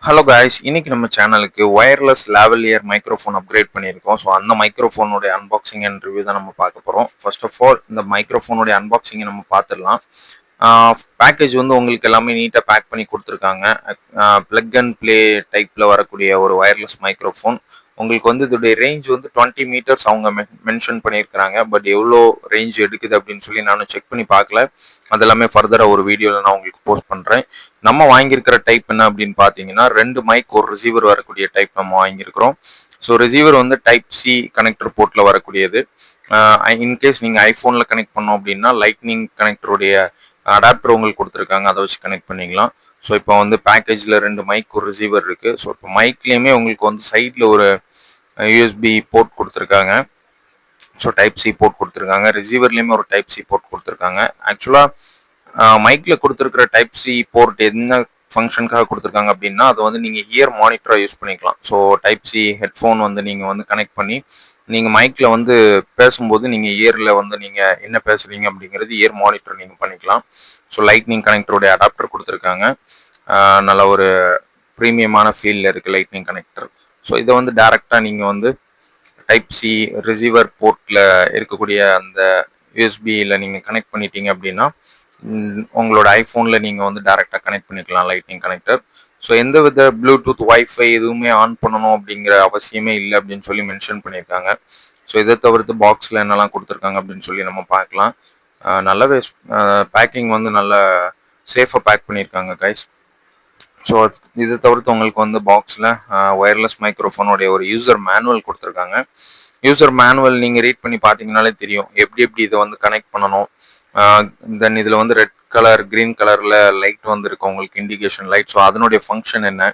Hello guys, இன்னைக்கு நம்ம சேனலுக்கு ஒயர்லெஸ் லாவலியர் மைக்ரோஃபோன் அப்கிரேட் பண்ணியிருக்கோம். ஸோ அந்த மைக்ரோஃபோனுடைய அன்பாக்சிங் அண்ட் ரிவ்யூ தான் நம்ம பார்க்க போகிறோம். ஃபர்ஸ்ட் ஆஃப் ஆல் இந்த மைக்ரோஃபோனுடைய அன்பாக்சிங்கை நம்ம பார்த்துடலாம். பேக்கேஜ் வந்து உங்களுக்கு எல்லாமே நீட்டாக பேக் பண்ணி கொடுத்துருக்காங்க. ப்ளக் அண்ட் ப்ளே டைப்பில் வரக்கூடிய ஒரு ஒயர்லெஸ் மைக்ரோஃபோன். உங்களுக்கு வந்து இதோடைய ரேஞ்ச் வந்து 20 மீட்டர்ஸ் அவங்க மென்ஷன் பண்ணியிருக்கிறாங்க. பட் எவ்வளோ ரேஞ்ச் எடுக்குது அப்படின்னு சொல்லி நானும் செக் பண்ணி பார்க்கல. அதெல்லாமே ஃபர்தராக ஒரு வீடியோவில் நான் உங்களுக்கு போஸ்ட் பண்ணுறேன். நம்ம வாங்கியிருக்கிற டைப் என்ன அப்படின்னு பார்த்தீங்கன்னா, 2 மைக் ஒரு ரிசீவர் வரக்கூடிய டைப் நம்ம வாங்கியிருக்கிறோம். ஸோ ரிசீவர் வந்து டைப் சி கனெக்டர் போர்ட்டில் வரக்கூடியது. இன்கேஸ் நீங்கள் ஐஃபோனில் கனெக்ட் பண்ணோம் அப்படின்னா லைட்னிங் கனெக்டருடைய அடாப்டர் உங்களுக்கு கொடுத்துருக்காங்க, அதை வச்சு கனெக்ட் பண்ணிக்கலாம். ஸோ இப்போ வந்து பேக்கேஜில் 2 மைக் ஒரு ரிசீவர் இருக்குது. ஸோ இப்போ மைக்லேயுமே உங்களுக்கு வந்து சைடில் ஒரு யூஎஸ்பி போர்ட் கொடுத்துருக்காங்க. ஸோ டைப் சி போர்ட் கொடுத்துருக்காங்க. ரிசீவர்லேயுமே ஒரு டைப் சி போர்ட் கொடுத்துருக்காங்க. ஆக்சுவலாக மைக்கில் கொடுத்துருக்கிற டைப் சி போர்ட் என்ன ஃபங்க்ஷனுக்காக கொடுத்துருக்காங்க அப்படின்னா, அது வந்து நீங்கள் இயர் மானிட்டராக யூஸ் பண்ணிக்கலாம். ஸோ டைப் சி ஹெட்ஃபோன் வந்து நீங்கள் வந்து கனெக்ட் பண்ணி நீங்கள் மைக்கில் வந்து பேசும்போது நீங்கள் இயரில் வந்து நீங்கள் என்ன பேசுகிறீங்க அப்படிங்கிறது இயர் மானிட்டர் நீங்கள் பண்ணிக்கலாம். ஸோ லைட்னிங் கனெக்டருடைய அடாப்டர் கொடுத்துருக்காங்க. நல்ல ஒரு ப்ரீமியமான ஃபீல்டில் இருக்குது லைட்னிங் கனெக்டர். ஸோ இதை வந்து டேரெக்டாக நீங்கள் வந்து டைப் சி ரிசீவர் போர்ட்டில் இருக்கக்கூடிய அந்த யூஎஸ்பியில் நீங்கள் கனெக்ட் பண்ணிட்டீங்க அப்படின்னா உங்களோட ஐஃபோனில் நீங்கள் வந்து டேரெக்டாக கனெக்ட் பண்ணிக்கலாம் லைட்னிங் கனெக்டர். ஸோ எந்த வித ப்ளூடூத் வைஃபை எதுவுமே ஆன் பண்ணணும் அப்படிங்கிற அவசியமே இல்லை அப்படின்னு சொல்லி மென்ஷன் பண்ணியிருக்காங்க. ஸோ இதை தவிர்த்து பாக்ஸில் என்னெல்லாம் கொடுத்துருக்காங்க அப்படின்னு சொல்லி நம்ம பார்க்கலாம். நல்லாவே பேக்கிங் வந்து நல்ல சேஃபாக பேக் பண்ணியிருக்காங்க கைஸ். ஸோ இதை தவிர்த்து உங்களுக்கு வந்து பாக்ஸில் ஒயர்லெஸ் மைக்ரோஃபோனுடைய ஒரு யூசர் மேனுவல் கொடுத்துருக்காங்க. யூசர் மேனுவல் நீங்கள் ரீட் பண்ணி பார்த்தீங்கனாலே தெரியும் எப்படி இதை வந்து கனெக்ட் பண்ணணும். தென் இதில் வந்து ரெட் கலர் க்ரீன் கலரில் லைட் வந்துருக்கு உங்களுக்கு இண்டிகேஷன் லைட். ஸோ அதனுடைய ஃபங்க்ஷன் என்ன,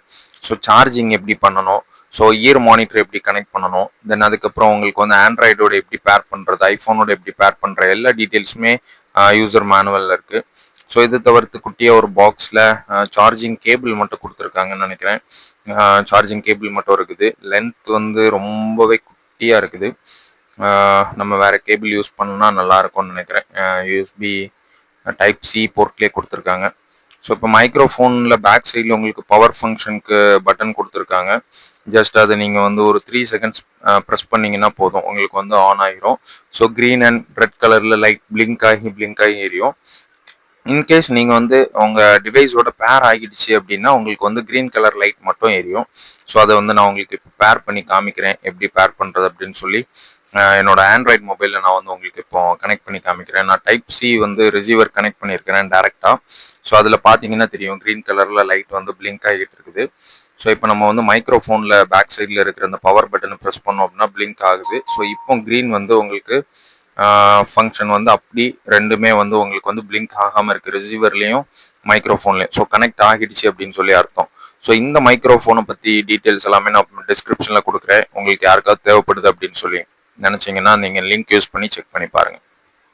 ஸோ சார்ஜிங் எப்படி பண்ணணும், ஸோ இயர் மானிட்டர் எப்படி கனெக்ட் பண்ணணும், தென் அதுக்கப்புறம் உங்களுக்கு வந்து ஆண்ட்ராய்டோட எப்படி பேர் பண்ணுறது, ஐஃபோனோட எப்படி பேர் பண்ணுற எல்லா டீட்டெயில்ஸுமே யூசர் மேனுவலில் இருக்குது. ஸோ இது தவிர்த்து குட்டியாக ஒரு பாக்ஸில் சார்ஜிங் கேபிள் மட்டும் கொடுத்துருக்காங்கன்னு நினைக்கிறேன். சார்ஜிங் கேபிள் மட்டும் இருக்குது. லென்த் வந்து ரொம்பவே குட்டியாக இருக்குது. நம்ம வேறு கேபிள் யூஸ் பண்ணோன்னா நல்லாயிருக்கும்னு நினைக்கிறேன். யூஎஸ்பி டைப் சி போர்ட்லேயே கொடுத்துருக்காங்க. ஸோ இப்போ மைக்ரோஃபோனில் பேக் சைடில் உங்களுக்கு பவர் ஃபங்க்ஷனுக்கு பட்டன் கொடுத்துருக்காங்க. ஜஸ்ட் அதை நீங்கள் வந்து ஒரு 3 செகண்ட்ஸ் ப்ரெஸ் பண்ணிங்கன்னா போதும், உங்களுக்கு வந்து ஆன் ஆகிரும். ஸோ க்ரீன் அண்ட் ரெட் கலரில் லைட் பிளிங்க் ஆகி எரியும். இன்கேஸ் நீங்கள் வந்து உங்கள் டிவைஸோட பேர் ஆகிடுச்சு அப்படின்னா உங்களுக்கு வந்து க்ரீன் கலர் லைட் மட்டும் எரியும். ஸோ அதை வந்து நான் உங்களுக்கு இப்போ பேர் பண்ணி காமிக்கிறேன், எப்படி பேர் பண்ணுறது அப்படின்னு சொல்லி. என்னோட ஆண்ட்ராய்டு மொபைலில் நான் வந்து உங்களுக்கு இப்போ கனெக்ட் பண்ணி காமிக்கிறேன். நான் டைப் சி வந்து ரிசீவர் கனெக்ட் பண்ணியிருக்கிறேன் டேரெக்டாக. ஸோ அதில் பார்த்தீங்கன்னா தெரியும் க்ரீன் கலரில் லைட் வந்து பிளிங்க் ஆகிட்டு இருக்குது. ஸோ இப்போ நம்ம வந்து மைக்ரோஃபோனில் பேக் சைடில் இருக்கிற அந்த பவர் பட்டனை ப்ரெஸ் பண்ணோம் அப்படின்னா பிளிங்க் ஆகுது. ஸோ இப்போ க்ரீன் வந்து உங்களுக்கு ஃபங்க்ஷன் வந்து அப்படி ரெண்டுமே வந்து உங்களுக்கு வந்து பிளிங்க் ஆகாமல் இருக்குது ரிசீவர்லேயும் மைக்ரோஃபோன்லேயும். ஸோ கனெக்ட் ஆகிடுச்சு அப்படின்னு சொல்லி அர்த்தம். ஸோ இந்த மைக்ரோஃபோனை பற்றி டீட்டெயில்ஸ் எல்லாமே நான் டிஸ்கிரிப்ஷனில் கொடுக்குறேன். உங்களுக்கு யாருக்காவது தேவைப்படுது அப்படின்னு சொல்லி நினச்சிங்கன்னா நீங்கள் லிங்க் யூஸ் பண்ணி செக் பண்ணி பாருங்கள்.